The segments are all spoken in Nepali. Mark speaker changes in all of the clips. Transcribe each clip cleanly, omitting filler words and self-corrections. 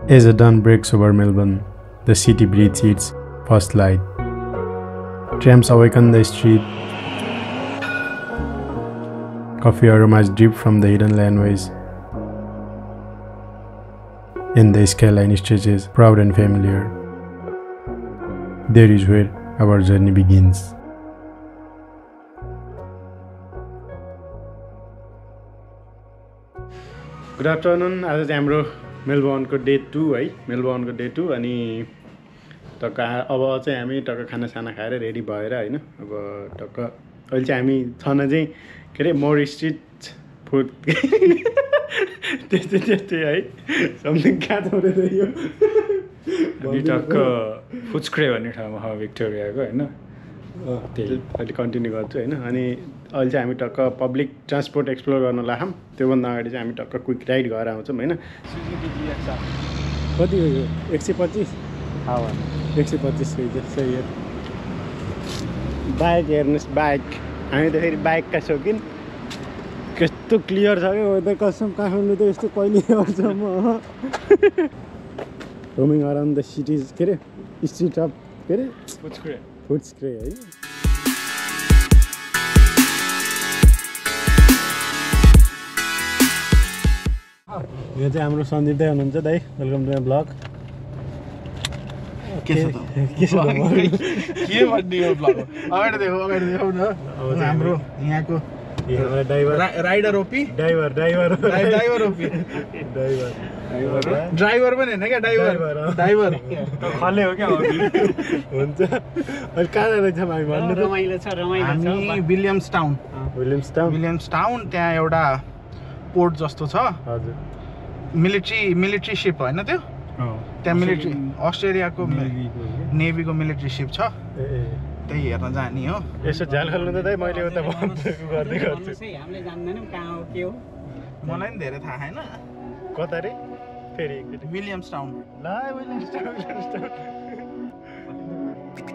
Speaker 1: As the dawn breaks over Melbourne, the city breathes its first light. Trams awaken the street. Coffee aromas drip from the hidden laneways. And the skyline stretches proud and familiar. There is where our journey begins. Good afternoon. आज चाहिँ हाम्रो मेलबर्नको डे 2 है, मेलबर्नको डे 2 अनि टक्क अब चाहिँ हामी टक्क खानासाना खाएर रेडी भएर हैन अब टक्क अहिले चाहिँ हामी छन चाहिँ के रे मोर स्ट्रिट फुड त्यस्तै है समथिङ कहाँ छ रे यो
Speaker 2: हामी टक्क फुच्क्रे भन्ने ठाउँमा हो भिक्टोरियाको हैन
Speaker 1: त्यही अहिले कन्टिन्यू गर्छु हैन अनि अहिले चाहिँ हामी टक्क पब्लिक ट्रान्सपोर्ट एक्सप्लोर गर्न लाग्छौँ त्योभन्दा अगाडि चाहिँ हामी टक्क क्विक राइड गरेर आउँछौँ हैन
Speaker 2: सुजुकी GX
Speaker 1: कति हो यो 125
Speaker 2: हावा
Speaker 1: 125 सही हो बाइक हेर्नुहोस् बाइक हामी त फेरि बाइकका शौकिन कस्तो क्लियर छ क्या वेदर कसम काठमाडौँ त यस्तो कहिले गर्छ म रोमिङ अराउन्ड द सिटिज के अरे स्ट्रिट अफ के अरे फुट्सक्रे है यो चाहिँ हाम्रो सन्दीप दाइ हुनुहुन्छ दाइ वेलकम टु माई ब्लग
Speaker 3: के भन्ने हो ब्लग अगाडि देखाउ न हाम्रो यहाँको rider OP driver OP driver पनि हैन क्या ड्राइभर
Speaker 2: खले हो क्या
Speaker 1: हुन्छ अहिले कहाँ जाँदैछौँ हामी भन्नु त
Speaker 2: रमाइलो छ
Speaker 3: हामी विलियम्स टाउन त्यहाँ एउटा पोर्ट जस्तो छ
Speaker 1: हजुर
Speaker 3: मिलिट्री सिप हैन त्यो त्यहाँ मिलिट्री अस्ट्रेलियाको नेभीको मिलिट्री सिप छ त्यही हेर्न जाने हो
Speaker 1: यसो झ्याल खेल्नु त दाइ मैले उता गर्दै गर्छु
Speaker 2: हामीले जान्दैनौँ कहाँ हो के हो
Speaker 3: मलाई पनि धेरै थाहा छैन
Speaker 1: कता रे फेरि
Speaker 3: विलियम्स टाउन
Speaker 1: ला Williams town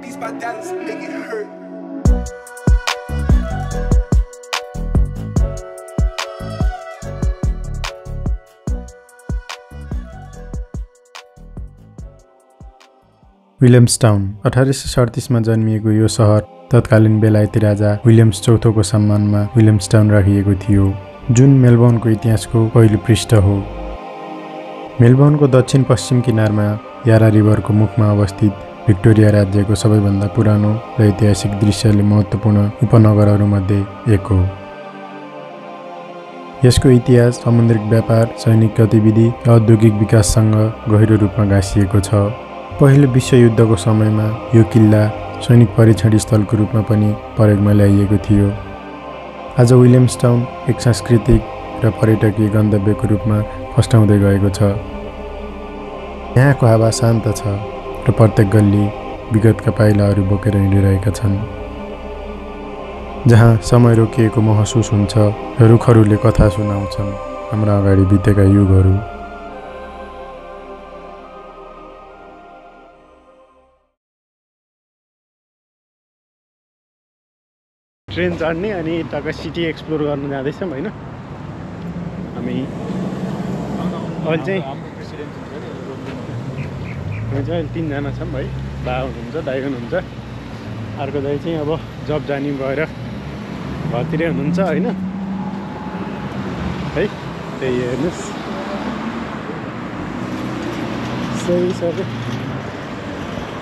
Speaker 4: These my dollars make it hurt.
Speaker 1: विलियम्सटाउन 1838 मा जन्मिएको यो सहर तत्कालीन बेलायती राजा विलियम्स चौथोको सम्मानमा विलियम्सटाउन राखिएको थियो जुन मेलबर्नको इतिहासको पहिलो पृष्ठ हो मेलबर्नको दक्षिण पश्चिम किनारमा यारा रिभरको मुखमा अवस्थित भिक्टोरिया राज्यको सबैभन्दा पुरानो र ऐतिहासिक दृश्यले महत्त्वपूर्ण उपनगरहरूमध्ये एक हो यसको इतिहास समुद्रिक व्यापार सैनिक गतिविधि र औद्योगिक विकाससँग गहिरो रूपमा गाँसिएको छ पहिलो विश्वयुद्धको समयमा यो किल्ला सैनिक परीक्षण स्थलको रूपमा पनि प्रयोगमा ल्याइएको थियो आज विलियम्सटाउन एक सांस्कृतिक र पर्यटकीय गन्तव्यको रूपमा फस्टाउँदै गएको छ यहाँको हावा शान्त छ र प्रत्येक गल्ली विगतका पाइलाहरू बोकेर हिँडिरहेका छन् जहाँ समय रोकिएको महसुस हुन्छ र रुखहरूले कथा सुनाउँछन् हाम्रा अगाडि बितेका युगहरू ट्रेन चढ्ने अनि टक्क सिटी एक्सप्लोर गर्न जाँदैछौँ होइन हामी अहिले चाहिँ अहिले 3 जना छौँ है बा हुनुहुन्छ दाइ हुनुहुन्छ अर्को दाइ चाहिँ अब जब जाने भएर घरतिरै हुनुहुन्छ होइन है त्यही हेर्नुहोस् सही छ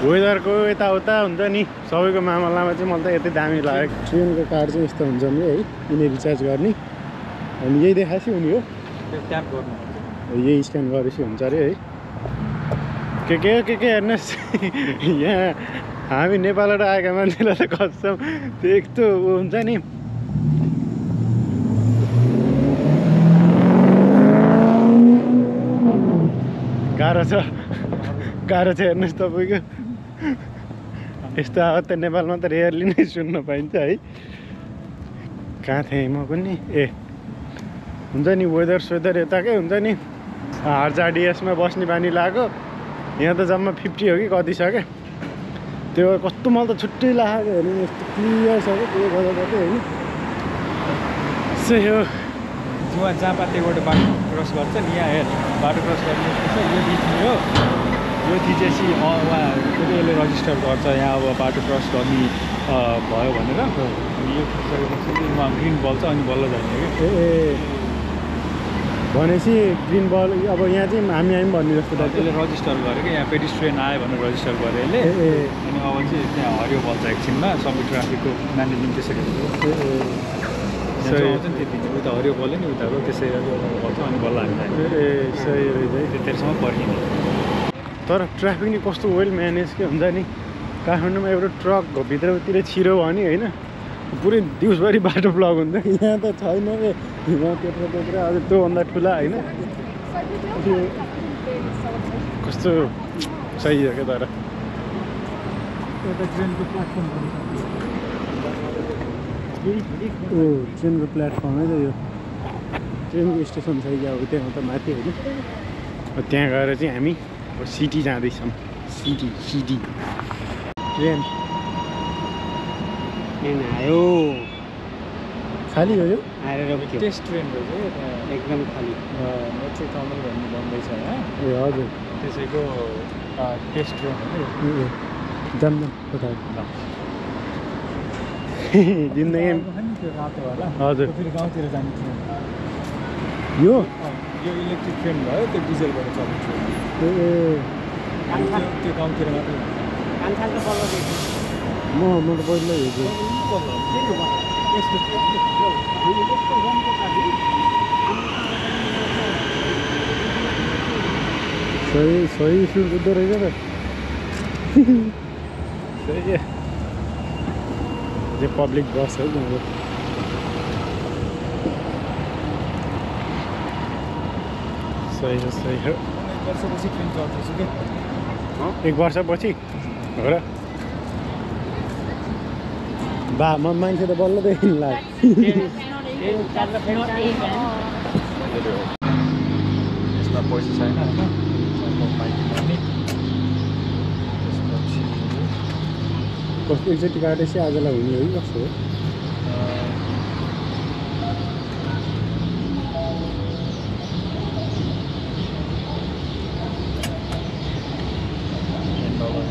Speaker 1: वेदरको यताउता हुन्छ नि सबैको मामलामा चाहिँ मलाई त यति दामी लाग्यो ट्रेनको कार्ड चाहिँ यस्तो हुन्छ नि है यिनीहरू रिचार्ज गर्ने अनि यही देखाएपछि हुने हो
Speaker 2: ट्याप गर्नु
Speaker 1: यही स्क्यान गरेपछि हुन्छ अरे है के हेर्नुहोस् यहाँ हामी नेपालबाट आएका मान्छेलाई त कसम त्यो यस्तो हुन्छ नि गाह्रो छ हेर्नुहोस् तपाईँको यस्तो आवाज त नेपालमा त रेयरली नै सुन्न पाइन्छ है कहाँ थिएँ म पनि हुन्छ नि वेदर स्वेदर यताकै हुन्छ नि RJDS-मा बस्ने बानी लाग्यो यहाँ त जम्मा 50 हो कि कति छ क्या त्यो कस्तो मलाई त छुट्टै लाग्यो हेर्नु यस्तो क्लियर छ क्या त्यो गर्दा होइन सही हो
Speaker 2: जहाँ पातेबाट बाटो क्रस गर्छ नि यहाँ हेर बाटो क्रस गर्ने छ यो दिदी हो यो दिएपछि उहाँ यसले रजिस्टर गर्छ यहाँ अब बाटो क्रस गर्ने भयो भनेर अनि यो खिचिसकेपछि उहाँ ग्रिन बल छ अनि बल्ल जाने कि
Speaker 1: भनेपछि ग्रिन बल अब यहाँ चाहिँ हामी भन्ने जस्तो
Speaker 2: त्यसले रजिस्टर गरेको यहाँ पेडिस्ट्रियन आयो भनेर रजिस्टर गऱ्यो यसले अनि अब चाहिँ त्यहाँ हरियो बल छ एकछिनमा सबै ट्राफिकको म्यानेजमेन्ट त्यसरी आउँछ नि त्यति उता हरियो बल्यो नि उताको त्यसै हरियो बल छ अनि बल्ल हामी
Speaker 1: सही रहेछ है
Speaker 2: त्यतिसम्म पर्खिने
Speaker 1: तर ट्राफिक नि कस्तो वेल म्यानेज के हुन्छ नि काठमाडौँमा एउटा ट्रक भित्रतिर छिरो भने होइन पुरै दिउँसभरि बाटो ब्लक हुन्छ यहाँ त छैन यहाँ त्यत्र अझ त्योभन्दा ठुला होइन कस्तो सही हो क्या तर
Speaker 2: ट्रेनको प्लेटफर्म
Speaker 1: ट्रेनको प्लेटफर्मै त यो ट्रेनको स्टेसन छ कि अब त्यहाँ त माथि होइन त्यहाँ गएर चाहिँ हामी सिटी जाँदैछौँ सिटी ट्रेन आयो खाली हो यो
Speaker 2: आएर टेस्ट ट्रेन रहेछ
Speaker 1: एकदम खाली
Speaker 2: मेट्रो टनल भन्ने बन्दैछ यहाँ
Speaker 1: ए हजुर
Speaker 2: त्यसैको टेस्ट ट्रेन
Speaker 1: जाम कता जिन्दगी
Speaker 2: रातोवाला
Speaker 1: हजुर
Speaker 2: फेरि गाउँतिर जाने ट्रेन
Speaker 1: यो
Speaker 2: इलेक्ट्रिक ट्रेन भयो त्यो डिजलबाट चल्ने ट्रेन त्यो गाउँतिर मात्रै
Speaker 1: म त पहिला हेर्छु सही सुट कुद्दो रहेछ त सही पब्लिक बस हो सही हो
Speaker 2: वर्षपछि ट्रेन चल्दैछु कि
Speaker 1: एक वर्षपछि हो र बा मान्छे त बल्ल देखिनु लाग्यो
Speaker 2: यसमा पैसा छैन होइन
Speaker 1: कस्तो एकचोटि काटेपछि आजलाई हुने हो कि कस्तो हो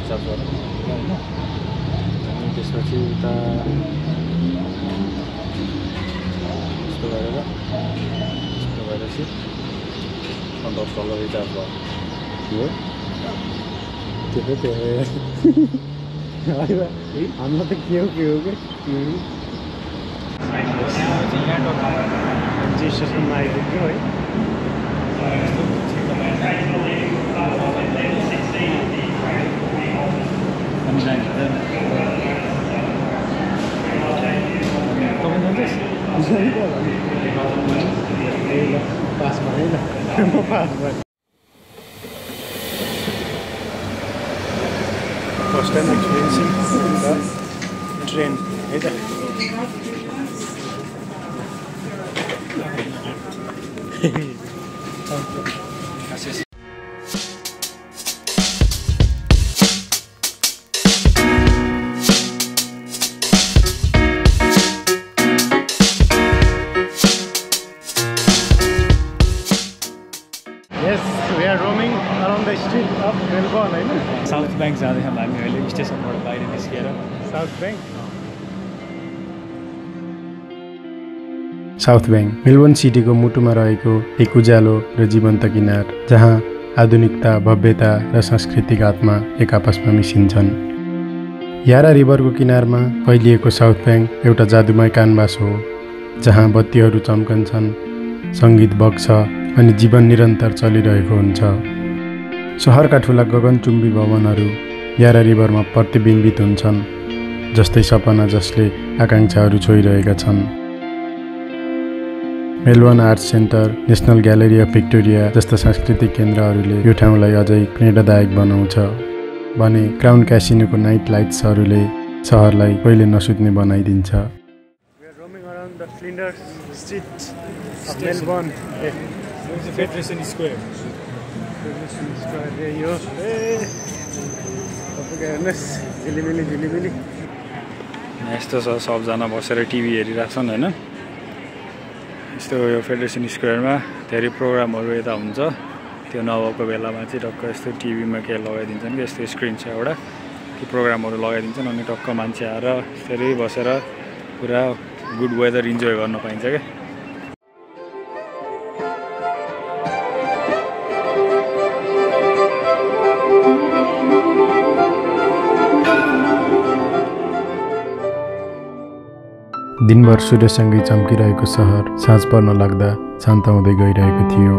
Speaker 2: रिचार्ज गर्नु होइन अनि त्यसपछि उता यस्तो गरेपछि $10 रिचार्ज भयो
Speaker 1: त्यो हाम्रो त के हो कि एमजी स्टेसनमा आइपुग्यो है पास भएँ ल म पास भएँ फर्स्ट टाइम एक्सपिरियन्सिङ ट्रेन है त
Speaker 2: साउथ ब्याङ्क जाँदैछौँ हामी अहिले स्टेसनबाट बाहिर निस्किएर
Speaker 1: साउथ ब्याङ्क मेलबोर्न सिटीको मुटुमा रहेको एक उज्यालो र जीवन्त किनार जहाँ आधुनिकता भव्यता र सांस्कृतिक आत्मा एक आपसमा मिसिन्छन्। यारा रिभरको किनारमा फैलिएको साउथ ब्याङ्क एउटा जादुमय कानभास हो जहाँ बत्तीहरू चम्कन्छन्, सङ्गीत बग्छ अनि जीवन निरन्तर चलिरहेको हुन्छ। सहरका ठुला गगनचुम्बी भवनहरू यारा रिभरमा प्रतिबिम्बित हुन्छन्, जस्तै सपना जसले आकाङ्क्षाहरू छोइरहेका छन्। Melbourne arts centre, national gallery of Victoria जस्ता सांस्कृतिक केन्द्रहरूले यो ठाउँलाई अझै प्रेरणादायक बनाउँछ भने क्राउन क्यासिनोको नाइट लाइट्सहरूले सहरलाई कहिले नसुत्ने बनाइदिन्छ।
Speaker 2: यस्तो छ, सबजना बसेर टिभी हेरिरहेछन् होइन। यस्तो यो फेडरेसन स्क्वायरमा धेरै प्रोग्रामहरू यता हुन्छ त्यो नभएको बेलामा चाहिँ टक्क यस्तो टिभीमा के लगाइदिन्छन् कि यस्तो स्क्रिन छ एउटा त्यो प्रोग्रामहरू लगाइदिन्छन् अनि टक्क मान्छे आएर यसरी बसेर पुरा गुड वेदर इन्जोय गर्न पाइन्छ क्या
Speaker 1: दिनभर सूर्यसँगै चम्किरहेको सहर साँझ पर्न लाग्दा शान्त हुँदै गइरहेको थियो।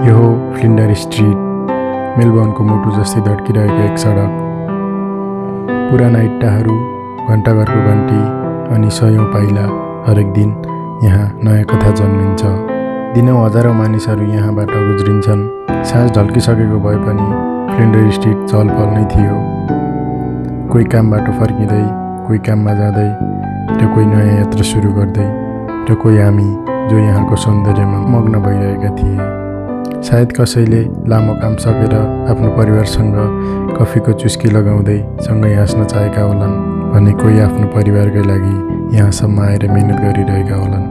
Speaker 1: यो हो फ्लिन्डर स्ट्रिट, मेलबर्नको मुटु जस्तै धड्किरहेको एक सडक। पुराना इट्टाहरू, घण्टाघरको घन्टी अनि सयौं पाइला हरेक दिन यहाँ नयाँ कथा जन्मिन्छ। दिनौँ हजारौं मानिसहरू यहाँबाट गुज्रिन्छन्। साँझ ढल्किसकेको भए पनि फ्लिन्डर स्ट्रिट चहलपहल नै थियो। कोही कामबाट फर्किँदै, कोही काममा जाँदै र कोही नयाँ यात्रा सुरु गर्दै र कोही हामी जो यहाँको सौन्दर्यमा मग्न भइरहेका थिए। सायद कसैले लामो काम सकेर आफ्नो परिवारसँग कफीको चुस्की लगाउँदै सँगै हाँस्न चाहेका होलान् भने कोही आफ्नो परिवारकै लागि यहाँसम्म आएर मेहनत गरिरहेका होलान्।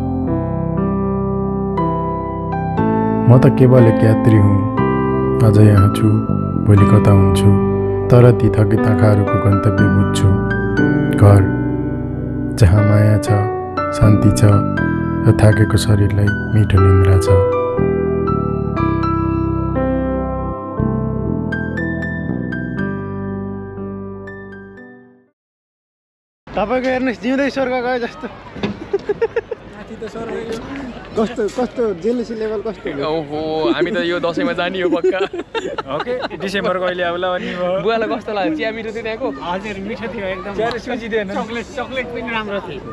Speaker 1: म त केवल एक यात्री हुँ, अझ यहाँ छु, भोलि कता हुन्छु, तर ती थकित आँखाहरूको गन्तव्य बुझ्छु। घर जहाँ माया छ, शान्ति छ र थाकेको शरीरलाई मिठो निन्द्रा छ।
Speaker 5: तपाईको हेर्नुस् जिउँदै स्वर्ग गए जस्तो। कस्तो कस्तो जेलसी लेभल कस्तो?
Speaker 6: ओहो हामी त यो दसैँमा जाने हो पक्का।
Speaker 2: ओके डिसेम्बर कहिले आउला भन्ने भयो।
Speaker 6: बुवालाई कस्तो लाग्यो? चिया मिठो थियो त्यहाँको?
Speaker 5: हजुर मिठो थियो एकदम।
Speaker 2: चिया सुजी दिएन।
Speaker 5: चकलेट पनि राम्रो थियो।